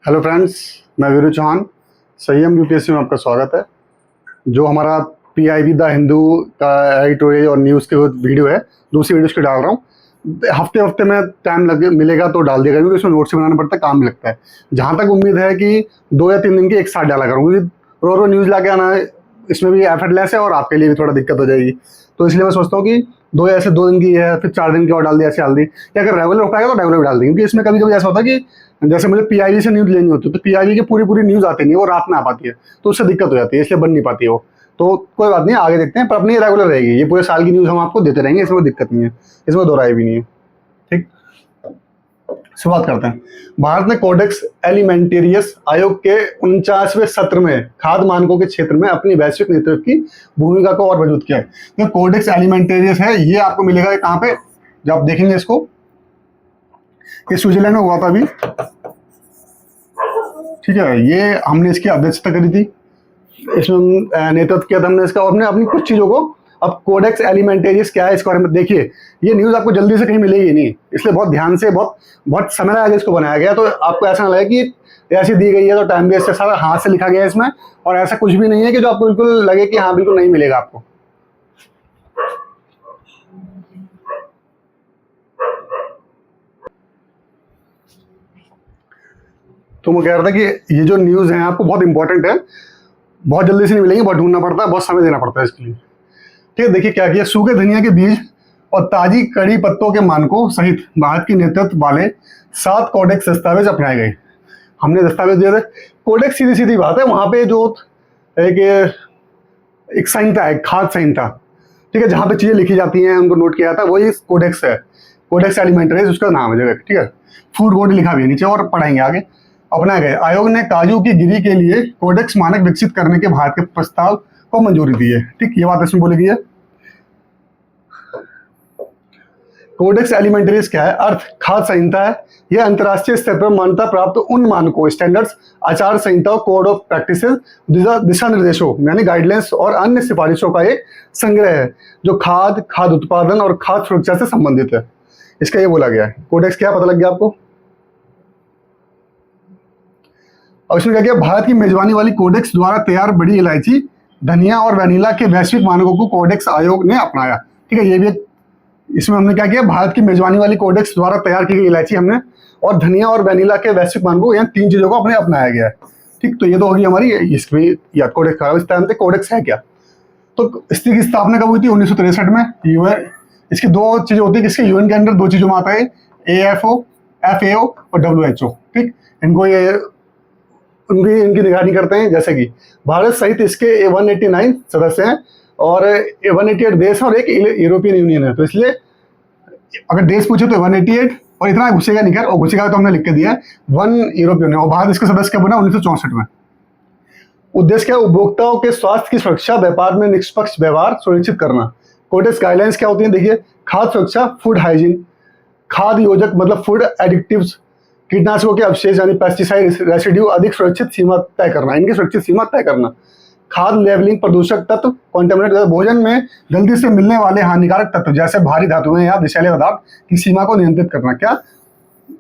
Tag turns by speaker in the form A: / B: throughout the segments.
A: Hello friends, मैं वीरू चौहान। संयम UPSC में आपका स्वागत है। जो हमारा पीआईबी द हिंदू का एडिटोरियल और न्यूज़ के वीडियो है, दूसरी वीडियो उसकी डाल रहा हूँ। हफ्ते हफ्ते में टाइम लगे मिलेगा तो डाल देगा, क्योंकि उसमें नोट्स बनाना पड़ता है, काम भी लगता है। जहाँ तक उम्मीद है कि 2 या 3 दिन की एक साथ डाला करूँ, क्योंकि रो न्यूज़ ला के आना इसमें भी एफर्टलेस है और आपके लिए भी थोड़ा दिक्कत हो जाएगी। तो इसलिए मैं सोचता हूँ कि 2 दिन की है, फिर 4 दिन की और डाल दी, ऐसे डाल दी, या अगर रेगुलर हो पाएगा तो रेगुलर भी डाल दी। क्योंकि इसमें कभी कभी ऐसा होता है कि जैसे मुझे पीआईबी से न्यूज़ लेनी होती है, तो पीआईबी की पूरी पूरी न्यूज़ आती नहीं है, वो रात में आ पाती है, तो उससे दिक्कत हो जाती है, इसलिए बन नहीं पाती है वो। तो कोई बात नहीं, आगे देखते हैं, पर अपनी रेगुलर रहेगी, ये पूरे साल की न्यूज़ हम आपको देते रहेंगे, इसमें कोई दिक्कत नहीं है, इसमें दो राय भी नहीं है। ठीक, शुरुआत करते हैं। भारत ने कोडेक्स एलिमेंटेरियस आयोग के 49वें सत्र में खाद्य मानकों के क्षेत्र में अपनी वैश्विक नेतृत्व की भूमिका को और मजबूत किया है। तो कोडेक्स एलिमेंटेरियस है, ये आपको मिलेगा कहाँ पे, जब आप देखेंगे इसको, ये स्विट्जरलैंड में हुआ था अभी। ठीक है, ये हमने इसकी अध्यक्षता करी थी, इसमें नेतृत्व किया था हमने इसका, और हमने अपनी कुछ चीज़ों को। अब कोडेक्स एलिमेंटेरियस क्या है, इसके बारे में देखिए। ये न्यूज़ आपको जल्दी से कहीं मिलेगी नहीं, इसलिए बहुत ध्यान से, बहुत बहुत समय लगा इसको बनाया गया, तो आपको ऐसा ना लगे कि ऐसी दी गई है तो टाइम वेस्ट है, सारा हाथ से लिखा गया है इसमें, और ऐसा कुछ भी नहीं है कि जो आपको बिल्कुल लगे कि हाँ बिल्कुल नहीं मिलेगा आपको। तो मैं कह रहा था कि ये जो न्यूज़ है आपको बहुत इंपॉर्टेंट है, बहुत जल्दी से नहीं मिलेंगे, बहुत ढूंढना पड़ता है, बहुत समय देना पड़ता है इसके लिए। ठीक है, देखिए क्या किया। सूखे धनिया के बीज और ताजी कड़ी पत्तों के मानकों सहित भारत की नेतृत्व वाले 7 कोडेक्स दस्तावेज अपनाए गए। हमने दस्तावेज दिए थे। कोडेक्स सीधी सीधी बात है, वहां पे जो एक संहिता है, खाद्य संहिता, ठीक है, जहाँ पे चीजें लिखी जाती हैं, उनको नोट किया जाता है, वही कोडेक्स है। कोडेक्स एलिमेंटरीज उसका नाम है जगह, ठीक है। फूड कोड लिखा भी है नीचे, और पढ़ेंगे आगे। अपनाए गए। आयोग ने काजू की गिरी के लिए कोडेक्स मानक विकसित करने के भारत के प्रस्ताव को मंजूरी दी है। ठीक, ये बात इसमें बोली गई है। कोडेक्स एलिमेंटरीज क्या है? अर्थ खाद्य संहिता है। यह अंतर्राष्ट्रीय स्तर पर मान्यता प्राप्त उन मानकों, स्टैंडर्ड्स, आचार संहिताओं, कोड ऑफ प्रैक्टिसेस, दिशा निर्देशों यानी गाइडलाइंस और अन्य सिफारिशों का एक संग्रह है, जो खाद्य उत्पादन और खाद्य सुरक्षा से संबंधित है। इसका ये बोला गया है। कोडेक्स क्या, पता लग गया आपको? और इसमें क्या किया, भारत की मेजबानी वाली कोडेक्स द्वारा तैयार बड़ी इलायची, धनिया और वैनिला के वैश्विक मानकों को कोडेक्स आयोग ने अपनाया। ठीक है, ये भी इसमें हमने क्या किया, भारत की मेजबानी वाली कोडेक्स द्वारा तैयार की गई इलायची हमने, और धनिया और वैनिला के वैश्विक मानकों, यहाँ 3 चीजों को अपने अपनाया गया है। ठीक, तो ये तो होगी हमारी इसमें या कोडेक्स का। इस टाइम पे कोडेक्स है क्या, तो इसकी स्थापना कब हुई थी? 1963 में। यूएन, इसकी 2 चीजें होती है, इसके यूएन के अंदर 2 चीजों में आता है, AFO, FAO और WHO। ठीक, इनको ये इनकी निगरानी करते हैं। जैसे कि भारत सहित इसके 189 सदस्य हैं, और 188 देश हैं, और एक यूरोपियन यूनियन है। तो इसलिए अगर देश पूछे तो 188, और इतना घुसेगा नहीं, खैर, और घुसेगा तो हमने लिख के दिया है 1 यूरोपियन है। और भारत इसके सदस्य कब बना? 1964 में। उद्देश्य क्या है? उपभोक्ताओं के स्वास्थ्य की सुरक्षा, व्यापार में निष्पक्ष व्यवहार सुनिश्चित करना। कोडेक्स गाइडलाइंस क्या होती है? देखिए, खाद्य सुरक्षा, फूड हाइजीन, खाद्य योजक मतलब फूड एडिक्टिव्स, कीटनाशकों के अवशेष यानी पेस्टिसाइड रेसिड्यू अधिक सुरक्षित सीमा तय करना, इनकी सुरक्षित सीमा तय करना। खाद्य लेवलिंग, प्रदूषक तत्व, कॉन्टेमिनेट, भोजन में जल्दी से मिलने वाले हानिकारक तत्व जैसे भारी धातुएं या विषैले पदार्थ की सीमा को नियंत्रित करना। क्या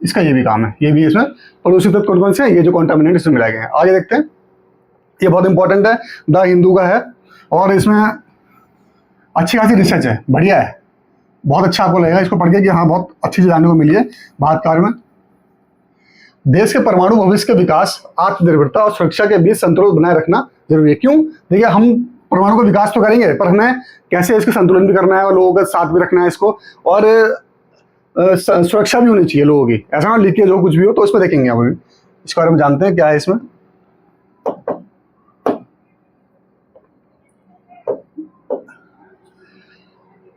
A: इसका ये भी काम है? ये भी इसमें प्रदूषित तत्व कौन कौन से हैं? ये जो कॉन्टेमिनेंट इसमें मिलाए गए हैं। आगे देखते हैं, ये बहुत इंपॉर्टेंट है, द हिंदू का है, और इसमें अच्छी खासी रिसर्च है, बढ़िया है, बहुत अच्छा आपको लगेगा इसको पढ़ के कि हाँ बहुत अच्छी चीज जानने को मिली है भारत कार्य में। देश के परमाणु भविष्य के विकास, आत्मनिर्भरता और सुरक्षा के बीच संतुलन बनाए रखना जरूरी है। क्यों? देखिए, हम परमाणु का विकास तो करेंगे, पर हमें कैसे इसका संतुलन भी करना है, और लोगों का साथ भी रखना है इसको, और सुरक्षा भी होनी चाहिए लोगों की। ऐसा ना लीकेज हो, कुछ भी हो, तो इसमें देखेंगे अभी इसके बारे में, जानते हैं क्या है इसमें।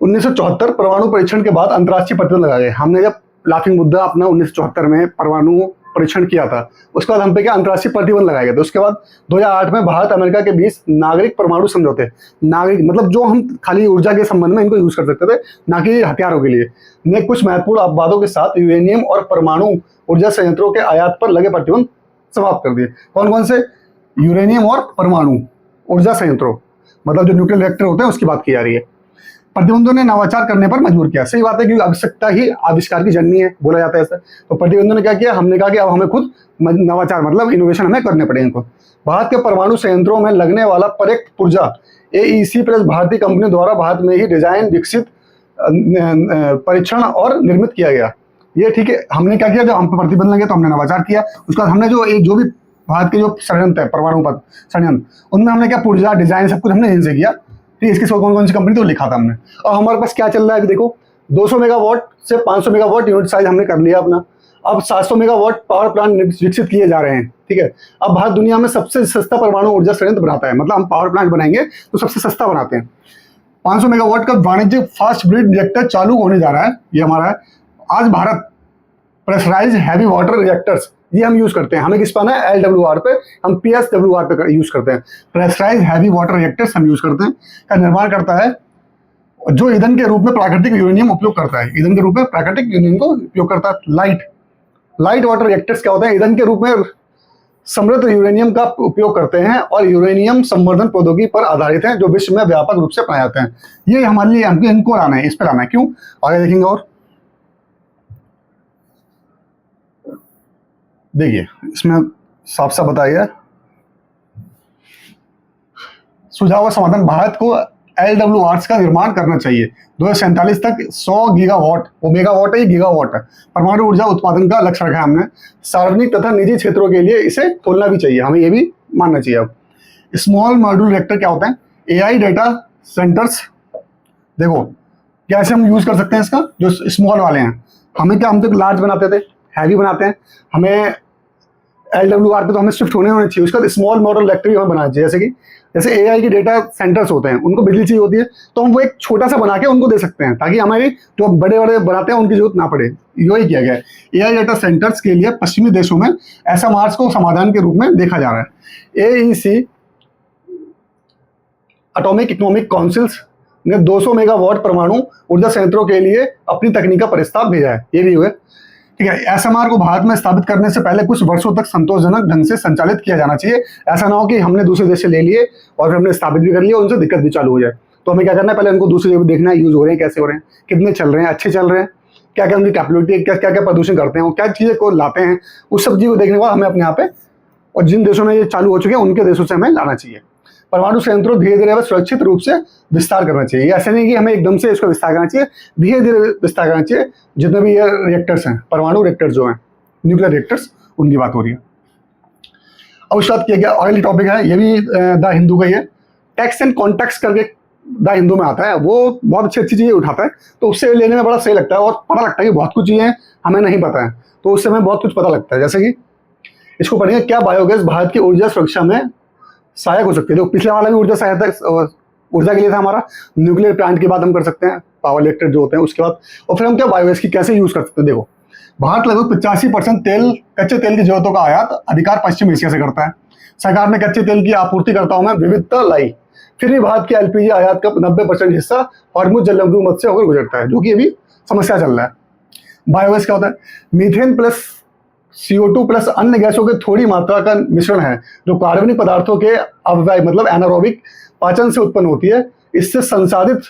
A: उन्नीस सौ 74 परमाणु परीक्षण के बाद अंतर्राष्ट्रीय प्रतिबंध लगाए गए। हमने जब लाफिंग मुद्दा अपना 1974 में परमाणु परीक्षण किया था, उसके बाद हम पे क्या अंतर्राष्ट्रीय प्रतिबंध लगाए गए थे। उसके बाद 2008 में भारत अमेरिका के बीच नागरिक परमाणु समझौते, नागरिक मतलब जो हम खाली ऊर्जा के संबंध में इनको यूज कर सकते थे, ना कि हथियारों के लिए, ने कुछ महत्वपूर्ण अपवादों के साथ यूरेनियम और परमाणु ऊर्जा संयंत्रों के आयात पर लगे प्रतिबंध समाप्त कर दिए। कौन कौन से? यूरेनियम और परमाणु ऊर्जा संयंत्रों, मतलब जो न्यूक्लियर रिएक्टर होते हैं उसकी बात की जा रही है। प्रतिबंधों ने नवाचार करने पर मजबूर किया। सही बात है, क्योंकि आवश्यकता ही आविष्कार की जननी है, बोला जाता है ऐसा। तो प्रतिबंधों ने क्या किया, हमने कहा कि अब हमें खुद नवाचार मतलब इनोवेशन हमें करने पड़ेंगे इनको। भारत के परमाणु संयंत्रों में लगने वाला पर्याप्त ऊर्जा AEC प्लस भारतीय कंपनी द्वारा भारत में ही डिजाइन, विकसित, परीक्षण और निर्मित किया गया। ये ठीक है, हमने क्या किया, जब हम पे प्रतिबंध लगे तो हमने नवाचार किया। उसके बाद हमने जो भी भारत के जो षड्यंत्र है, परमाणु षड्यंत्र, उनमें हमने क्या ऊर्जा, डिजाइन सब कुछ हमने इनसे किया। ठीक है, इसके कौन कौन सी कंपनी तो लिखा था हमने। और हमारे पास क्या चल रहा है अभी देखो, 200 मेगावाट से 500 मेगावाट यूनिट साइज हमने कर लिया अपना। अब 700 मेगावाट पावर प्लांट विकसित किए जा रहे हैं। ठीक है, अब भारत दुनिया में सबसे सस्ता परमाणु ऊर्जा संयंत्र बनाता है, मतलब हम पावर प्लांट बनाएंगे तो सबसे सस्ता बनाते हैं। 500 मेगावाट का वाणिज्यिक फास्ट ब्रिड रिएक्टर चालू होने जा रहा है, ये हमारा है। आज Bharat pressurize heavy water reactors ये हम यूज करते हैं। हमें किस पर है, LWR पे, हम PSWR पे यूज करते हैं। प्रेशराइज हैवी वाटर रिएक्टर्स हम यूज करते हैं, का निर्माण करता है, जो ईंधन के रूप में प्राकृतिक यूरेनियम उपयोग करता है। ईंधन के रूप में प्राकृतिक यूरेनियम को उपयोग करता है। लाइट वाटर रिएक्टर्स क्या होते हैं, ईंधन के रूप में समृद्ध यूरेनियम का उपयोग करते हैं और यूरेनियम संवर्धन प्रौद्योगिकी पर आधारित हैं, जो विश्व में व्यापक रूप से अपनाए जाते हैं। ये हमारे लिए इनको लाना है, इस पर लाना है। क्यों, आगे देखेंगे। और देखिए इसमें साफ साफ बताइए, सुझाव और समाधान। भारत को LWRs का निर्माण करना चाहिए। 2047 तक 100 गीगावाट, वो मेगावाट है, गीगावाट है, परमाणु ऊर्जा उत्पादन का लक्ष्य रखा है हमने। सार्वजनिक तथा निजी क्षेत्रों के लिए इसे खोलना भी चाहिए, हमें ये भी मानना चाहिए। अब स्मॉल मॉड्यूल रिएक्टर क्या होते हैं, AI डेटा सेंटर्स। देखो कैसे हम यूज कर सकते हैं इसका, जो स्मॉल वाले हैं। हमें क्या, हम तो लार्ज बनाते थे, हैवी बनाते हैं, हमें LWR पे तो हमें शिफ्ट होने चाहिए। उसका स्मॉल मॉडल रिएक्टर हमें बनाना चाहिए। जैसे AI के डेटा सेंटर्स होते हैं, उनको बिजली चाहिए होती है, तो हम वो एक छोटा सा बना के उनको दे सकते हैं, ताकि हमारी जो बड़े बड़े बनाते हैं उनकी जरूरत ना पड़े। यही किया गया है। AI डेटा सेंटर्स के लिए पश्चिमी देशों में SMRs को समाधान के रूप में देखा जा रहा है। AEC एटॉमिक इकोनॉमिक काउंसिल्स ने 200 मेगावाट परमाणु ऊर्जा संयंत्रों के लिए अपनी तकनीक का प्रस्ताव भेजा है। ये भी हुए। ठीक है, SMR को भारत में स्थापित करने से पहले कुछ वर्षों तक संतोषजनक ढंग से संचालित किया जाना चाहिए। ऐसा ना हो कि हमने दूसरे देश से ले लिए और फिर हमने स्थापित भी कर लिया, उनसे दिक्कत भी चालू हो जाए। तो हमें क्या करना है, पहले उनको दूसरी जगह देखना है, यूज हो रहे हैं, कैसे हो रहे हैं, कितने चल रहे हैं, अच्छे चल रहे हैं, क्या क्या उनकी कैपेबिलिटी है, क्या क्या प्रदूषण करते हैं, वो क्या चीज़ें को लाते हैं, उस सब चीज़ को देखने के बाद हमें अपने यहाँ पे, और जिन देशों में ये चालू हो चुके हैं उनके देशों से हमें लाना चाहिए। परमाणु संयंत्रों धीरे धीरे सुरक्षित रूप से विस्तार करना चाहिए। ऐसा नहीं कि हमें एकदम से इसका विस्तार करना चाहिए, धीरे धीरे विस्तार करना चाहिए। जितने भी ये रिएक्टर्स हैं, परमाणु रिएक्टर्स जो हैं, न्यूक्लियर रिएक्टर्स, उनकी बात हो रही है। अब उसके बाद किया गया अगली टॉपिक है, ये भी द हिंदू का ही है। टेक्स्ट एंड कॉन्टेक्स्ट करके द हिंदू में आता है, वो बहुत अच्छी अच्छी चीज़ें उठाता है, तो उससे लेने में बड़ा सही लगता है और पता लगता है कि बहुत कुछ चीज़ें हमें नहीं पता है, तो उससे हमें बहुत कुछ पता लगता है। जैसे कि इसको पढ़ेंगे, क्या बायोगैस भारत की ऊर्जा सुरक्षा में सहायक हो सकती है। तो पिछले वाला भी ऊर्जा सहायता ऊर्जा के लिए था हमारा, न्यूक्लियर प्लांट की बात हम कर सकते हैं, पावर इलेक्ट्रिक जो होते हैं उसके बाद। और फिर हम क्या बायोगैस की कैसे यूज कर सकते हैं। देखो भारत लगभग 85% कच्चे तेल की जरूरतों का आयात अधिकार पश्चिम एशिया से करता है। सरकार ने कच्चे तेल की आपूर्तिकर्ताओं में विविधता लाई, फिर भी भारत की LPG आयात का 90% हिस्सा हॉर्मुज जलवायु मध्य से होकर गुजरता है, जो कि अभी समस्या चल रहा है। बायोगैस क्या होता है, मीथेन प्लस CO2 प्लस अन्य गैसों की थोड़ी मात्रा का मिश्रण है, जो कार्बनिक पदार्थों के अवयव मतलब एनारोबिक पाचन से उत्पन्न होती है। इससे संसाधित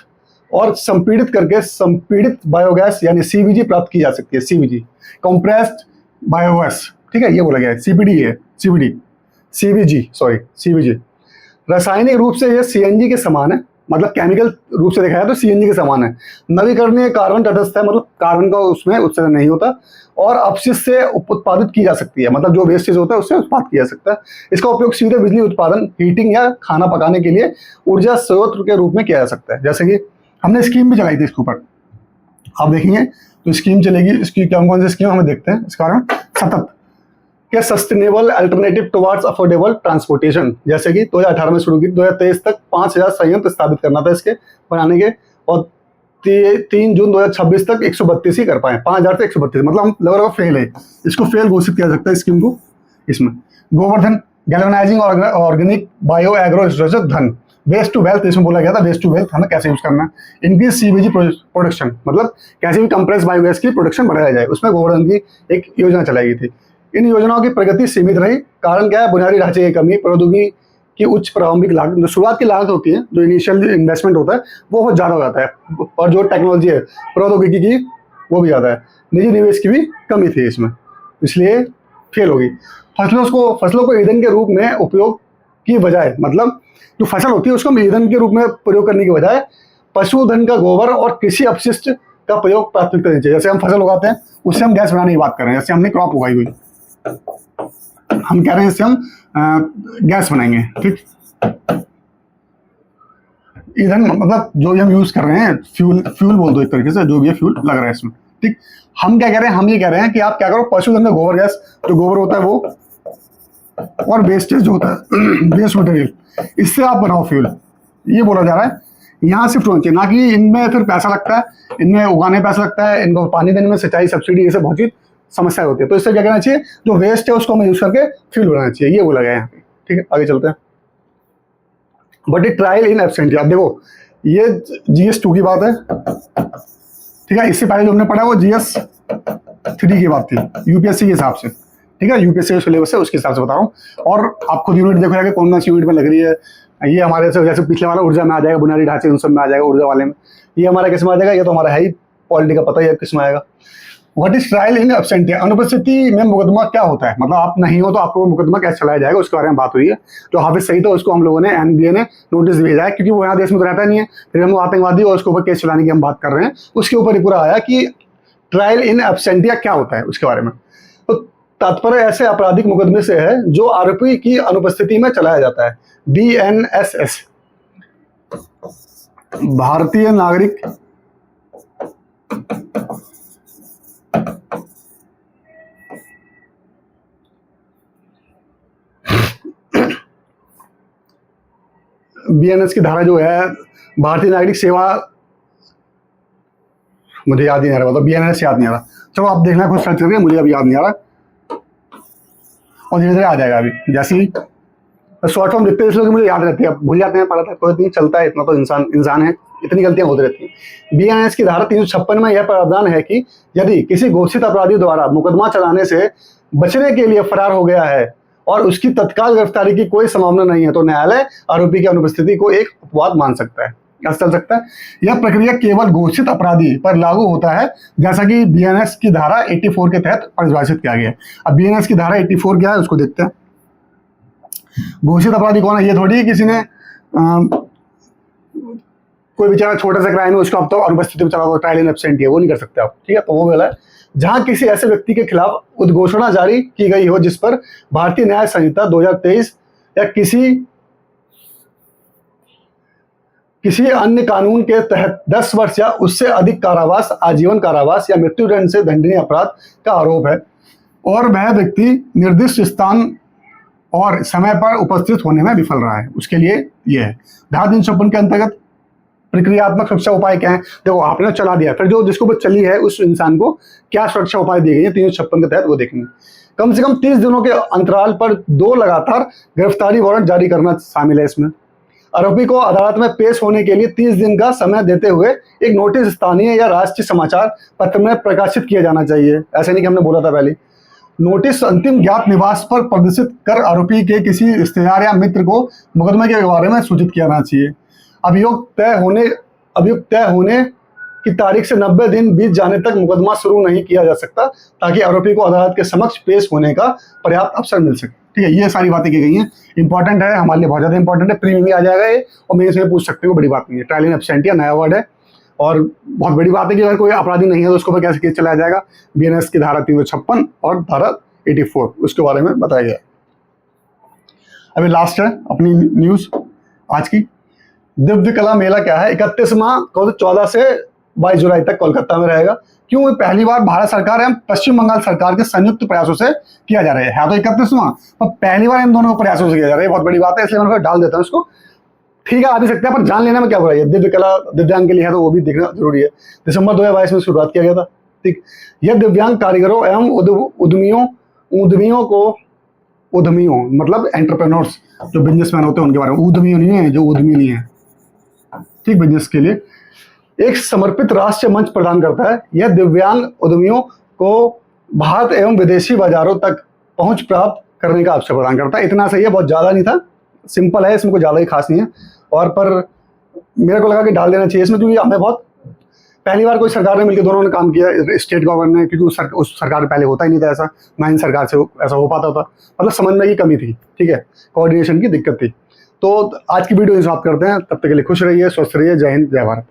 A: और संपीड़ित करके संपीड़ित बायोगैस यानी CBG प्राप्त की जा सकती है। CBG कंप्रेस्ड बायोगैस, ठीक है, ये बोला गया है। CPD है, CBG। रासायनिक रूप से ये CNG के समान है, मतलब केमिकल रूप से देखा जाए तो CNG के समान है। नवीकरणीय कार्बन तटस्थ है, मतलब कार्बन का उसमें उत्सर्जन नहीं होता, और अपशिष्ट से उत्पादित की जा सकती है, मतलब जो वेस्टेज होता है उससे उत्पादित किया जा सकता है। इसका उपयोग सीधे बिजली उत्पादन, हीटिंग या खाना पकाने के लिए ऊर्जा स्रोत के रूप में किया जा सकता है। जैसे कि हमने स्कीम भी चलाई थी इसके ऊपर, आप देखेंगे तो स्कीम चलेगी। इसकी कौन सी स्कीम हमें देखते हैं। इस कारण सतत के sustainable alternative towards affordable transportation, जैसे कि 2018 में शुरू की, 2023 तक 5000 संयंत्र स्थापित करना था इसके बनाने के, और 3 जून 2026 तक 132 ही कर पाए। 5000 से 132, मतलब हम लगभग फेल है। इसको फेल घोषित किया सकता है स्कीम को। इसमें Govardhan galvanising organic bio agro धन, वेस्ट टू वेल्थ, इसमें बोला गया था वेस्ट टू वेल्थ हमें कैसे यूज करना है। इंक्रीज CBG प्रोडक्शन, मतलब कैसे भी कंप्रेस बायोगैस की प्रोडक्शन बढ़ाया जाए, उसमें गोवर्धन की एक योजना चलाई गई थी। इन योजनाओं की प्रगति सीमित रही। कारण क्या है, बुनियादी ढांचे की कमी, प्रौद्योगिकी कि उच्च प्रारंभिक लागत, जो शुरुआत की लागत होती है, जो इनिशियल इन्वेस्टमेंट होता है वो बहुत ज़्यादा हो जाता है, और जो टेक्नोलॉजी है प्रौद्योगिकी की वो भी ज़्यादा है, निजी निवेश की भी कमी थी इसमें, इसलिए फेल होगी। फसलों को ईंधन के रूप में उपयोग की बजाय, मतलब जो फसल होती है उसको हम ईंधन के रूप में प्रयोग करने की बजाय पशुधन का गोबर और कृषि अपशिष्ट का प्रयोग प्राथमिकता देनी चाहिए। जैसे हम फसल उगाते हैं उससे हम गैस बनाने की बात कर रहे हैं, जैसे हमने क्रॉप उगाई हुई, हम कह रहे हैं इससे हम गैस बनाएंगे, ठीक। ईंधन मतलब जो भी हम यूज कर रहे हैं, फ्यूल बोल दो एक तरीके से, जो भी है फ्यूल लग रहा है इसमें, ठीक। हम क्या कह रहे हैं, हम ये कह रहे हैं कि आप क्या करो, पशुधन का गोबर गैस, जो गोबर होता है वो, और वेस्टेज जो होता है वेस्ट मटेरियल, इससे आप बनाओ फ्यूल, ये बोला जा रहा है। यहाँ शिफ्ट होना चाहिए, ना कि इनमें फिर पैसा लगता है, इनमें उगाने में पैसा लगता है, इनको पानी देने में, सिंचाई सब्सिडी, ये सब बहुत ही समस्याएं होती है। तो इससे क्या करना चाहिए, जो वेस्ट है उसको हमें यूज करके फ्यूल बनाना चाहिए, ये बोला गया है यहाँ पे, ठीक है। आगे चलते हैं। बट ए ट्रायल इन एब्सेंटिया, अब देखो ये GS2 की बात है, ठीक है। इससे पहले जो हमने पढ़ा वो GS3 की बात थी, UPSC के हिसाब से, ठीक है। UPSC का सिलेबस है उसके हिसाब से बता रहा हूँ। और आप खुद यूनिट देखो कि कौन सी यूनिट में लग रही है। ये हमारे से जैसे पिछले वाला ऊर्जा में आ जाएगा, बुनियादी ढांचे उन सब में आ जाएगा, ऊर्जा वाले में। ये हमारा किस में आ जाएगा, ये तो हमारा है ही, पॉलिटी का पता ही है किस में आएगा। व्हाट इज ट्रायल इन एब्सेंटिया, अनुपस्थिति में मुकदमा क्या होता है, मतलब आप नहीं हो तो आपको मुकदमा कैसे चलाया जाएगा, उसके बारे में बात हुई है। जो हाफिज सईद था उसको हम लोगों ने NBA ने नोटिस भेजा है, क्योंकि वो यहाँ देश में तो रहता नहीं है, फिर हम आतंकवादी और उसके ऊपर केस चलाने की हम बात कर रहे हैं, उसके ऊपर ही पूरा आया कि ट्रायल इन एब्सेंटिया क्या होता है उसके बारे में। तो तात्पर्य ऐसे आपराधिक मुकदमे से है जो आरोपी की अनुपस्थिति में चलाया जाता है। BNSS, भारतीय नागरिक BNS की धारा जो है, भारतीय नागरिक सेवा, मुझे याद नहीं आ रहा, मतलब BNS याद नहीं आ रहा, चलो आप देखना खुद सर्च करके, मुझे अभी याद नहीं आ रहा, और धीरे धीरे आ जाएगा। अभी जैसे ही शॉर्ट फॉर्म लिखते हैं इसलिए मुझे याद रहती है, भूल जाते हैं, पढ़ा था कोई नहीं, चलता है, इतना तो इंसान है, इतनी गलतियां होती रहती हैं। BNS की धारा 356 में यह प्रावधान है कि यदि किसी घोषित अपराधी द्वारा मुकदमा चलाने से बचने के लिए फरार हो गया है और उसकी तत्काल गिरफ्तारी की कोई संभावना नहीं है, तो न्यायालय आरोपी की अनुपस्थिति को एक अपवाद मान सकता है, कैसे चल सकता है। यह प्रक्रिया केवल घोषित अपराधी पर लागू होता है, जैसा कि BNS की धारा 84 के तहत परिभाषित किया गया है। अब BNS की धारा 84 क्या है उसको देखते हैं। घोषित अपराधी कौन है, ये थोड़ी किसी ने कोई बेचारा छोटा सा क्राइम है उसको अब तो अनुपस्थिति में चला दो, ट्रायल इन एब्सेंटिया, वो नहीं कर सकते आप, ठीक है। तो वो बोला है जहां किसी ऐसे व्यक्ति के खिलाफ उद्घोषणा जारी की गई हो जिस पर भारतीय न्याय संहिता 2023 या किसी अन्य कानून के तहत 10 वर्ष या उससे अधिक कारावास, आजीवन कारावास या मृत्युदंड से दंडनीय अपराध का आरोप है, और वह व्यक्ति निर्दिष्ट स्थान और समय पर उपस्थित होने में विफल रहा है, उसके लिए यह है। धारा 356 के अंतर्गत प्रक्रियात्मक सुरक्षा उपाय क्या है, देखो आपने चला दिया, फिर जो जिसको चली है उस इंसान को क्या सुरक्षा उपाय दिए गए हैं 356 के तहत, वो देखेंगे। कम से कम 30 दिनों के अंतराल पर 2 लगातार गिरफ्तारी वारंट जारी करना शामिल है इसमें। आरोपी को अदालत में पेश होने के लिए 30 दिन का समय देते हुए एक नोटिस स्थानीय या राष्ट्रीय समाचार पत्र में प्रकाशित किया जाना चाहिए। ऐसे नहीं कि हमने बोला था पहले, नोटिस अंतिम ज्ञात निवास पर प्रदर्शित कर आरोपी के किसी रिश्तेदार या मित्र को मुकदमे के बारे में सूचित किया जाना चाहिए। अभियोग तय होने की तारीख से 90 दिन बीत जाने तक मुकदमा शुरू नहीं किया जा सकता, ताकि आरोपी को अदालत के समक्ष पेश होने का पर्याप्त अवसर मिल सके, ठीक है। ये सारी बातें की गई हैं, इंपॉर्टेंट है, हमारे लिए बहुत ज्यादा इंपॉर्टेंट है, प्री में भी आ जाएगा ये, और मेंस में पूछ सकते हो, बड़ी बात नहीं है। ट्रायल इन एब्सेंटिया नया वर्ड है, और बहुत बड़ी बात है कि अगर कोई अपराधी नहीं है तो उसको कैसे केस चलाया जाएगा। BNS की धारा 356 और धारा 84 उसके बारे में बताया गया। अभी लास्ट है अपनी न्यूज आज की, दिव्य कला मेला क्या है, 31वां 14 से 22 जुलाई तक कोलकाता में रहेगा। क्यों, पहली बार भारत सरकार एवं पश्चिम बंगाल सरकार के संयुक्त प्रयासों से किया जा रहा है। तो 31वां, पर पहली बार इन दोनों प्रयासों से किया जा रहा है, बहुत बड़ी बात है, इसलिए मैं डाल देता हूँ इसको। ठीक है, आ भी सकते हैं, पर जान लेने में क्या बुराई है। दिव्य कला दिव्यांग के लिए है तो वो भी देखना जरूरी है। दिसंबर 2022 में शुरुआत किया गया था, ठीक। यह दिव्यांग कारीगरों एवं उद्यमियों मतलब एंटरप्रेन्योर्स, जो बिजनेसमैन होते हैं उनके बारे में, उद्यमियों नहीं है, जो उद्यमी नहीं है, ठीक, बिजनेस के लिए एक समर्पित राष्ट्रीय मंच प्रदान करता है। यह दिव्यांग उद्यमियों को भारत एवं विदेशी बाजारों तक पहुंच प्राप्त करने का अवसर प्रदान करता है। इतना सही है, बहुत ज्यादा नहीं था, सिंपल है, इसमें कोई ज़्यादा ही खास नहीं है। और पर मेरे को लगा कि डाल देना चाहिए इसमें, क्योंकि हमें बहुत पहली बार कोई सरकार ने मिलकर दोनों ने काम किया, स्टेट गवर्नमेंट ने, क्योंकि उस सरकार में पहले होता ही नहीं था ऐसा, ना इन सरकार से ऐसा हो पाता था। मतलब समन्वय की कमी थी, ठीक है, कोऑर्डिनेशन की दिक्कत थी। तो आज की वीडियो समाप्त करते हैं, तब तक के लिए खुश रहिए, स्वस्थ रहिए, जय हिंद, जय भारत।